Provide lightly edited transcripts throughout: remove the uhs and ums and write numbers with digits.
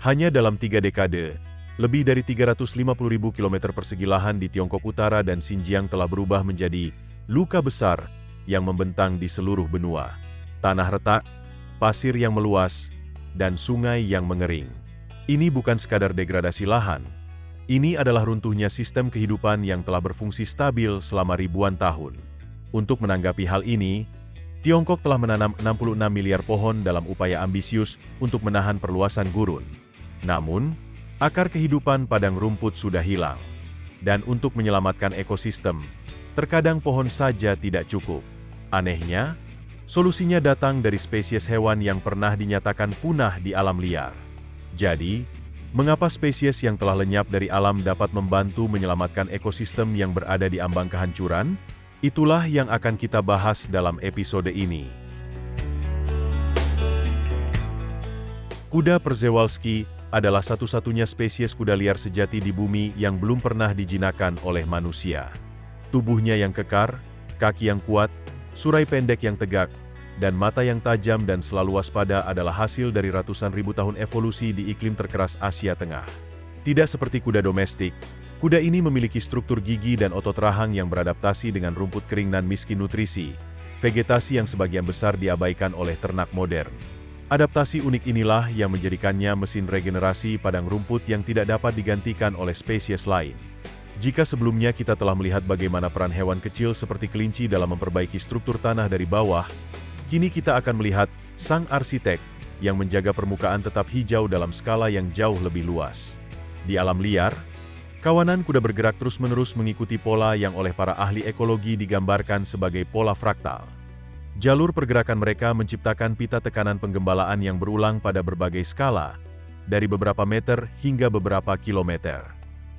Hanya dalam 3 dekade, lebih dari 350.000 kilometer persegi lahan di Tiongkok Utara dan Xinjiang telah berubah menjadi luka besar yang membentang di seluruh benua. Tanah retak, pasir yang meluas, dan sungai yang mengering. Ini bukan sekadar degradasi lahan. Ini adalah runtuhnya sistem kehidupan yang telah berfungsi stabil selama ribuan tahun. Untuk menanggapi hal ini, Tiongkok telah menanam 66 miliar pohon dalam upaya ambisius untuk menahan perluasan gurun. Namun, akar kehidupan padang rumput sudah hilang. Dan untuk menyelamatkan ekosistem, terkadang pohon saja tidak cukup. Anehnya, solusinya datang dari spesies hewan yang pernah dinyatakan punah di alam liar. Jadi, mengapa spesies yang telah lenyap dari alam dapat membantu menyelamatkan ekosistem yang berada di ambang kehancuran? Itulah yang akan kita bahas dalam episode ini. Kuda Przewalski adalah satu-satunya spesies kuda liar sejati di bumi yang belum pernah dijinakkan oleh manusia. Tubuhnya yang kekar, kaki yang kuat, surai pendek yang tegak, dan mata yang tajam dan selalu waspada adalah hasil dari ratusan ribu tahun evolusi di iklim terkeras Asia Tengah. Tidak seperti kuda domestik, kuda ini memiliki struktur gigi dan otot rahang yang beradaptasi dengan rumput kering dan miskin nutrisi, vegetasi yang sebagian besar diabaikan oleh ternak modern. Adaptasi unik inilah yang menjadikannya mesin regenerasi padang rumput yang tidak dapat digantikan oleh spesies lain. Jika sebelumnya kita telah melihat bagaimana peran hewan kecil seperti kelinci dalam memperbaiki struktur tanah dari bawah, kini kita akan melihat sang arsitek yang menjaga permukaan tetap hijau dalam skala yang jauh lebih luas. Di alam liar, kawanan kuda bergerak terus-menerus mengikuti pola yang oleh para ahli ekologi digambarkan sebagai pola fraktal. Jalur pergerakan mereka menciptakan pita tekanan penggembalaan yang berulang pada berbagai skala, dari beberapa meter hingga beberapa kilometer.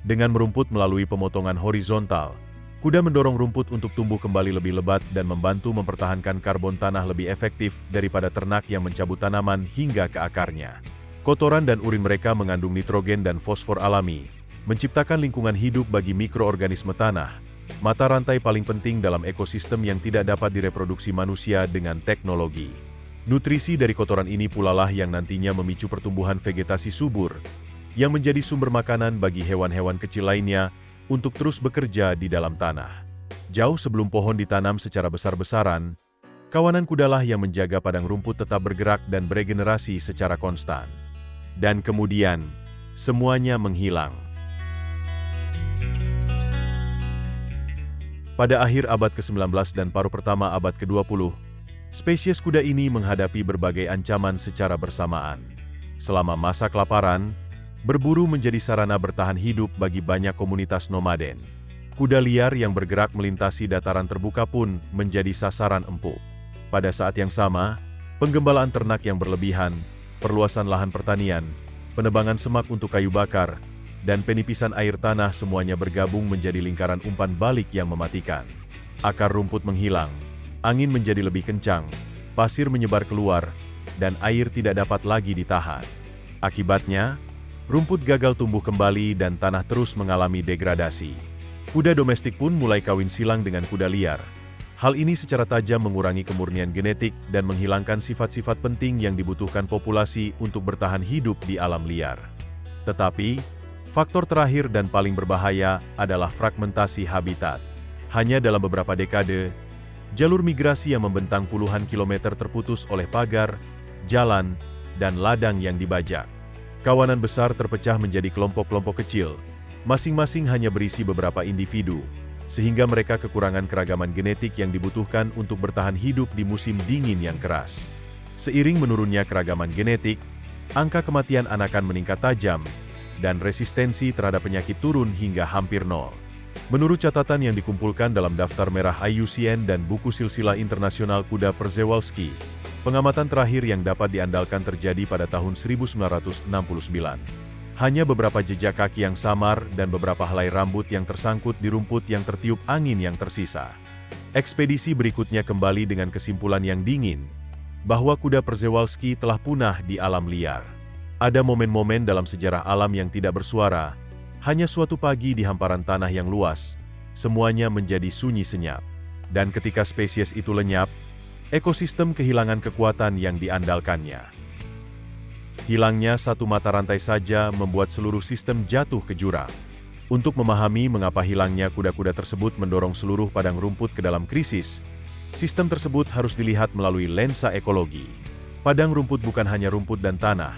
Dengan merumput melalui pemotongan horizontal, kuda mendorong rumput untuk tumbuh kembali lebih lebat dan membantu mempertahankan karbon tanah lebih efektif daripada ternak yang mencabut tanaman hingga ke akarnya. Kotoran dan urin mereka mengandung nitrogen dan fosfor alami, menciptakan lingkungan hidup bagi mikroorganisme tanah, mata rantai paling penting dalam ekosistem yang tidak dapat direproduksi manusia dengan teknologi. Nutrisi dari kotoran ini pula lah yang nantinya memicu pertumbuhan vegetasi subur, yang menjadi sumber makanan bagi hewan-hewan kecil lainnya untuk terus bekerja di dalam tanah. Jauh sebelum pohon ditanam secara besar-besaran, kawanan kudalah yang menjaga padang rumput tetap bergerak dan beregenerasi secara konstan. Dan kemudian, semuanya menghilang. Pada akhir abad ke-19 dan paruh pertama abad ke-20, spesies kuda ini menghadapi berbagai ancaman secara bersamaan. Selama masa kelaparan, berburu menjadi sarana bertahan hidup bagi banyak komunitas nomaden. Kuda liar yang bergerak melintasi dataran terbuka pun menjadi sasaran empuk. Pada saat yang sama, penggembalaan ternak yang berlebihan, perluasan lahan pertanian, penebangan semak untuk kayu bakar, dan penipisan air tanah semuanya bergabung menjadi lingkaran umpan balik yang mematikan. Akar rumput menghilang, angin menjadi lebih kencang, pasir menyebar keluar, dan air tidak dapat lagi ditahan. Akibatnya, rumput gagal tumbuh kembali dan tanah terus mengalami degradasi. Kuda domestik pun mulai kawin silang dengan kuda liar. Hal ini secara tajam mengurangi kemurnian genetik dan menghilangkan sifat-sifat penting yang dibutuhkan populasi untuk bertahan hidup di alam liar. Tetapi, faktor terakhir dan paling berbahaya adalah fragmentasi habitat. Hanya dalam beberapa dekade, jalur migrasi yang membentang puluhan kilometer terputus oleh pagar, jalan, dan ladang yang dibajak. Kawanan besar terpecah menjadi kelompok-kelompok kecil, masing-masing hanya berisi beberapa individu, sehingga mereka kekurangan keragaman genetik yang dibutuhkan untuk bertahan hidup di musim dingin yang keras. Seiring menurunnya keragaman genetik, angka kematian anakan meningkat tajam, dan resistensi terhadap penyakit turun hingga hampir nol. Menurut catatan yang dikumpulkan dalam daftar merah IUCN dan buku silsilah internasional kuda Przewalski, pengamatan terakhir yang dapat diandalkan terjadi pada tahun 1969. Hanya beberapa jejak kaki yang samar dan beberapa helai rambut yang tersangkut di rumput yang tertiup angin yang tersisa. Ekspedisi berikutnya kembali dengan kesimpulan yang dingin, bahwa kuda Przewalski telah punah di alam liar. Ada momen-momen dalam sejarah alam yang tidak bersuara, hanya suatu pagi di hamparan tanah yang luas, semuanya menjadi sunyi senyap. Dan ketika spesies itu lenyap, ekosistem kehilangan kekuatan yang diandalkannya. Hilangnya satu mata rantai saja membuat seluruh sistem jatuh ke jurang. Untuk memahami mengapa hilangnya kuda-kuda tersebut mendorong seluruh padang rumput ke dalam krisis, sistem tersebut harus dilihat melalui lensa ekologi. Padang rumput bukan hanya rumput dan tanah.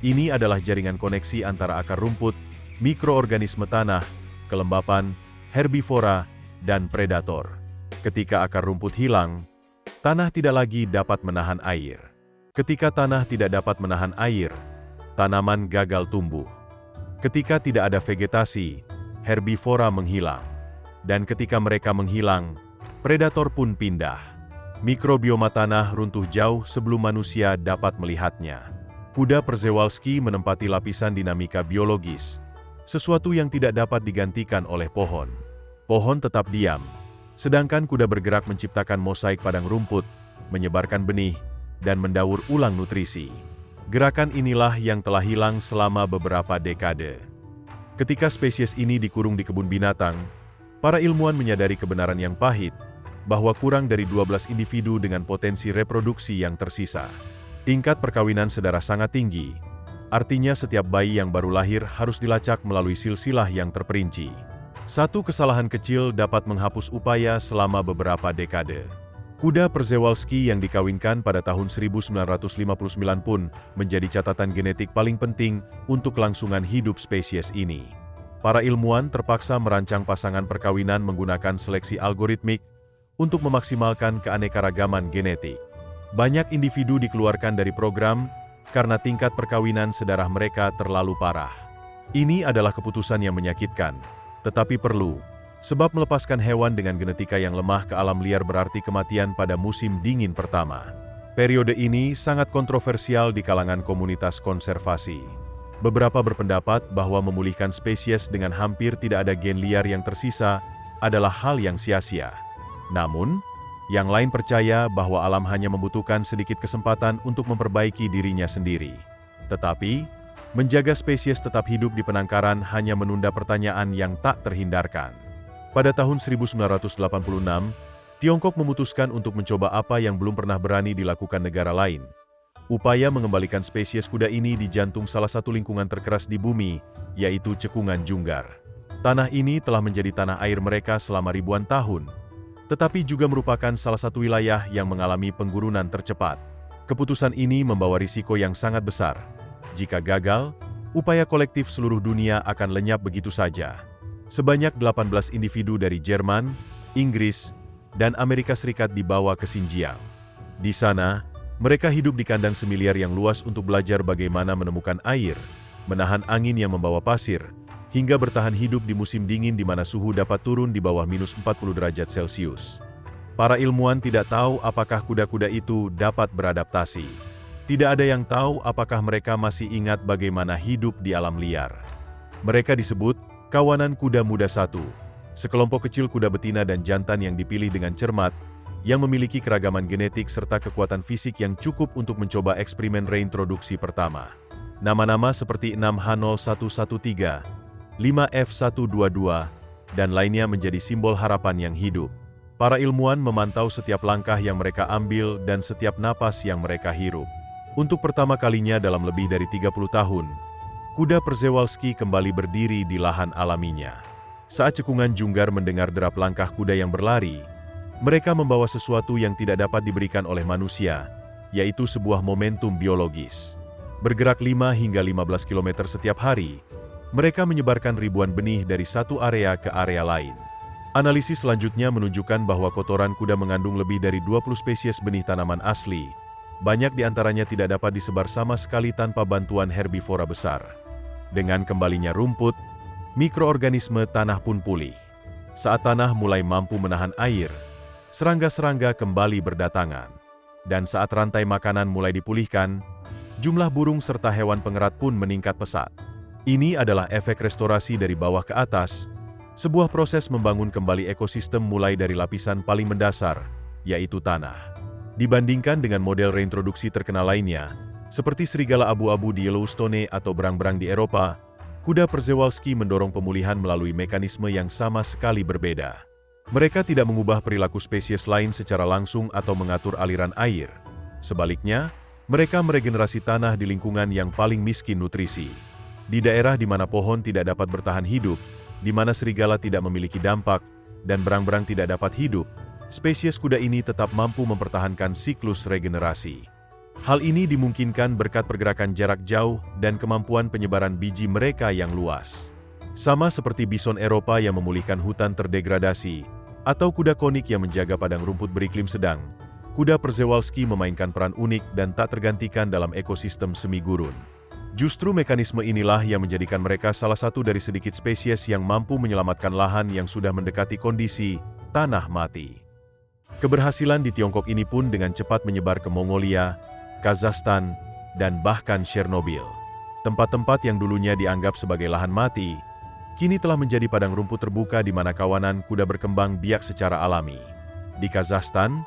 Ini adalah jaringan koneksi antara akar rumput, mikroorganisme tanah, kelembapan, herbivora, dan predator. Ketika akar rumput hilang, tanah tidak lagi dapat menahan air. Ketika tanah tidak dapat menahan air, tanaman gagal tumbuh. Ketika tidak ada vegetasi, herbivora menghilang. Dan ketika mereka menghilang, predator pun pindah. Mikrobioma tanah runtuh jauh sebelum manusia dapat melihatnya. Kuda Przewalski menempati lapisan dinamika biologis, sesuatu yang tidak dapat digantikan oleh pohon. Pohon tetap diam, sedangkan kuda bergerak menciptakan mosaik padang rumput, menyebarkan benih, dan mendaur ulang nutrisi. Gerakan inilah yang telah hilang selama beberapa dekade. Ketika spesies ini dikurung di kebun binatang, para ilmuwan menyadari kebenaran yang pahit, bahwa kurang dari 12 individu dengan potensi reproduksi yang tersisa. Tingkat perkawinan sedarah sangat tinggi, artinya setiap bayi yang baru lahir harus dilacak melalui silsilah yang terperinci. Satu kesalahan kecil dapat menghapus upaya selama beberapa dekade. Kuda Przewalski yang dikawinkan pada tahun 1959 pun menjadi catatan genetik paling penting untuk kelangsungan hidup spesies ini. Para ilmuwan terpaksa merancang pasangan perkawinan menggunakan seleksi algoritmik untuk memaksimalkan keanekaragaman genetik. Banyak individu dikeluarkan dari program karena tingkat perkawinan sedarah mereka terlalu parah. Ini adalah keputusan yang menyakitkan, tetapi perlu. Sebab melepaskan hewan dengan genetika yang lemah ke alam liar berarti kematian pada musim dingin pertama. Periode ini sangat kontroversial di kalangan komunitas konservasi. Beberapa berpendapat bahwa memulihkan spesies dengan hampir tidak ada gen liar yang tersisa adalah hal yang sia-sia. Namun, yang lain percaya bahwa alam hanya membutuhkan sedikit kesempatan untuk memperbaiki dirinya sendiri. Tetapi, menjaga spesies tetap hidup di penangkaran hanya menunda pertanyaan yang tak terhindarkan. Pada tahun 1986, Tiongkok memutuskan untuk mencoba apa yang belum pernah berani dilakukan negara lain. Upaya mengembalikan spesies kuda ini di jantung salah satu lingkungan terkeras di bumi, yaitu Cekungan Junggar. Tanah ini telah menjadi tanah air mereka selama ribuan tahun, tetapi juga merupakan salah satu wilayah yang mengalami penggurunan tercepat. Keputusan ini membawa risiko yang sangat besar. Jika gagal, upaya kolektif seluruh dunia akan lenyap begitu saja. Sebanyak 18 individu dari Jerman, Inggris, dan Amerika Serikat dibawa ke Xinjiang. Di sana, mereka hidup di kandang semiliar yang luas untuk belajar bagaimana menemukan air, menahan angin yang membawa pasir, hingga bertahan hidup di musim dingin di mana suhu dapat turun di bawah minus 40 derajat Celcius. Para ilmuwan tidak tahu apakah kuda-kuda itu dapat beradaptasi. Tidak ada yang tahu apakah mereka masih ingat bagaimana hidup di alam liar. Mereka disebut Kawanan Kuda Muda 1, sekelompok kecil kuda betina dan jantan yang dipilih dengan cermat, yang memiliki keragaman genetik serta kekuatan fisik yang cukup untuk mencoba eksperimen reintroduksi pertama. Nama-nama seperti 6H0113, 5F122, dan lainnya menjadi simbol harapan yang hidup. Para ilmuwan memantau setiap langkah yang mereka ambil dan setiap napas yang mereka hirup. Untuk pertama kalinya dalam lebih dari 30 tahun, kuda Przewalski kembali berdiri di lahan alaminya. Saat Cekungan Junggar mendengar derap langkah kuda yang berlari, mereka membawa sesuatu yang tidak dapat diberikan oleh manusia, yaitu sebuah momentum biologis. Bergerak 5 hingga 15 km setiap hari, mereka menyebarkan ribuan benih dari satu area ke area lain. Analisis selanjutnya menunjukkan bahwa kotoran kuda mengandung lebih dari 20 spesies benih tanaman asli. Banyak di antaranya tidak dapat disebar sama sekali tanpa bantuan herbivora besar. Dengan kembalinya rumput, mikroorganisme tanah pun pulih. Saat tanah mulai mampu menahan air, serangga-serangga kembali berdatangan. Dan saat rantai makanan mulai dipulihkan, jumlah burung serta hewan pengerat pun meningkat pesat. Ini adalah efek restorasi dari bawah ke atas, sebuah proses membangun kembali ekosistem mulai dari lapisan paling mendasar, yaitu tanah. Dibandingkan dengan model reintroduksi terkenal lainnya, seperti serigala abu-abu di Yellowstone atau berang-berang di Eropa, kuda Przewalski mendorong pemulihan melalui mekanisme yang sama sekali berbeda. Mereka tidak mengubah perilaku spesies lain secara langsung atau mengatur aliran air. Sebaliknya, Mereka meregenerasi tanah di lingkungan yang paling miskin nutrisi. Di daerah di mana pohon tidak dapat bertahan hidup, di mana serigala tidak memiliki dampak, dan berang-berang tidak dapat hidup, spesies kuda ini tetap mampu mempertahankan siklus regenerasi. Hal ini dimungkinkan berkat pergerakan jarak jauh dan kemampuan penyebaran biji mereka yang luas. Sama seperti bison Eropa yang memulihkan hutan terdegradasi, atau kuda konik yang menjaga padang rumput beriklim sedang, kuda Przewalski memainkan peran unik dan tak tergantikan dalam ekosistem semi gurun. Justru mekanisme inilah yang menjadikan mereka salah satu dari sedikit spesies yang mampu menyelamatkan lahan yang sudah mendekati kondisi tanah mati. Keberhasilan di Tiongkok ini pun dengan cepat menyebar ke Mongolia, Kazakhstan, dan bahkan Chernobyl. Tempat-tempat yang dulunya dianggap sebagai lahan mati, kini telah menjadi padang rumput terbuka di mana kawanan kuda berkembang biak secara alami. Di Kazakhstan,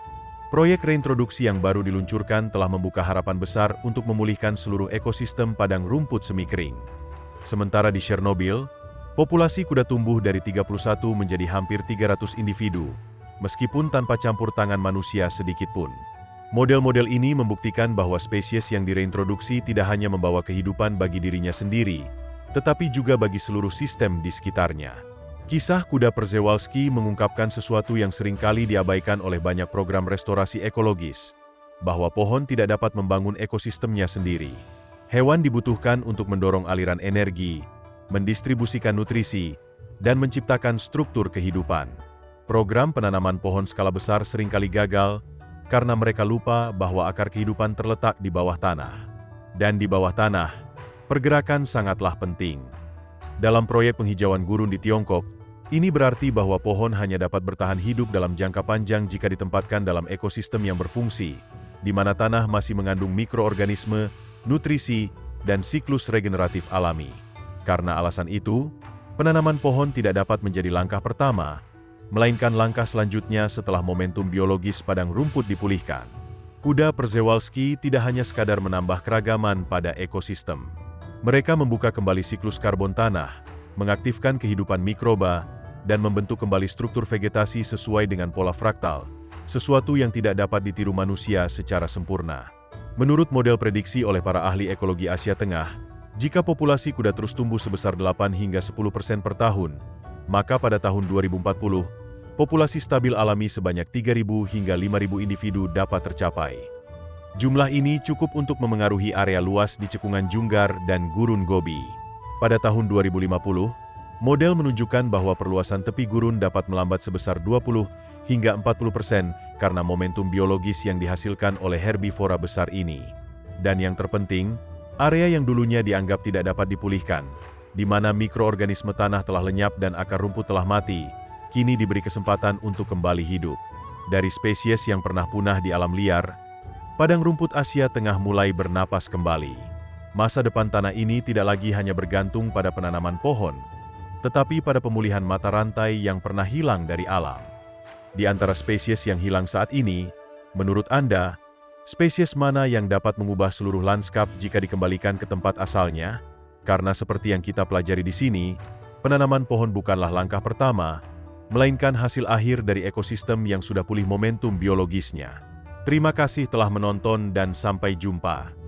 proyek reintroduksi yang baru diluncurkan telah membuka harapan besar untuk memulihkan seluruh ekosistem padang rumput semi kering. Sementara di Chernobyl, populasi kuda tumbuh dari 31 menjadi hampir 300 individu, meskipun tanpa campur tangan manusia sedikit pun. Model-model ini membuktikan bahwa spesies yang direintroduksi tidak hanya membawa kehidupan bagi dirinya sendiri, tetapi juga bagi seluruh sistem di sekitarnya. Kisah kuda Przewalski mengungkapkan sesuatu yang seringkali diabaikan oleh banyak program restorasi ekologis, bahwa pohon tidak dapat membangun ekosistemnya sendiri. Hewan dibutuhkan untuk mendorong aliran energi, mendistribusikan nutrisi, dan menciptakan struktur kehidupan. Program penanaman pohon skala besar seringkali gagal, karena mereka lupa bahwa akar kehidupan terletak di bawah tanah. Dan di bawah tanah, pergerakan sangatlah penting. Dalam proyek penghijauan gurun di Tiongkok, ini berarti bahwa pohon hanya dapat bertahan hidup dalam jangka panjang jika ditempatkan dalam ekosistem yang berfungsi, di mana tanah masih mengandung mikroorganisme, nutrisi, dan siklus regeneratif alami. Karena alasan itu, penanaman pohon tidak dapat menjadi langkah pertama, melainkan langkah selanjutnya setelah momentum biologis padang rumput dipulihkan. Kuda Przewalski tidak hanya sekadar menambah keragaman pada ekosistem. Mereka membuka kembali siklus karbon tanah, mengaktifkan kehidupan mikroba, dan membentuk kembali struktur vegetasi sesuai dengan pola fraktal, sesuatu yang tidak dapat ditiru manusia secara sempurna. Menurut model prediksi oleh para ahli ekologi Asia Tengah, jika populasi kuda terus tumbuh sebesar 8 hingga 10% per tahun, maka pada tahun 2040, populasi stabil alami sebanyak 3.000 hingga 5.000 individu dapat tercapai. Jumlah ini cukup untuk memengaruhi area luas di cekungan Junggar dan Gurun Gobi. Pada tahun 2050, model menunjukkan bahwa perluasan tepi gurun dapat melambat sebesar 20 hingga 40% karena momentum biologis yang dihasilkan oleh herbivora besar ini. Dan yang terpenting, area yang dulunya dianggap tidak dapat dipulihkan, di mana mikroorganisme tanah telah lenyap dan akar rumput telah mati, kini diberi kesempatan untuk kembali hidup. Dari spesies yang pernah punah di alam liar, padang rumput Asia Tengah mulai bernapas kembali. Masa depan tanah ini tidak lagi hanya bergantung pada penanaman pohon, tetapi pada pemulihan mata rantai yang pernah hilang dari alam. Di antara spesies yang hilang saat ini, menurut Anda, spesies mana yang dapat mengubah seluruh lanskap jika dikembalikan ke tempat asalnya? Karena seperti yang kita pelajari di sini, penanaman pohon bukanlah langkah pertama, melainkan hasil akhir dari ekosistem yang sudah pulih momentum biologisnya. Terima kasih telah menonton dan sampai jumpa.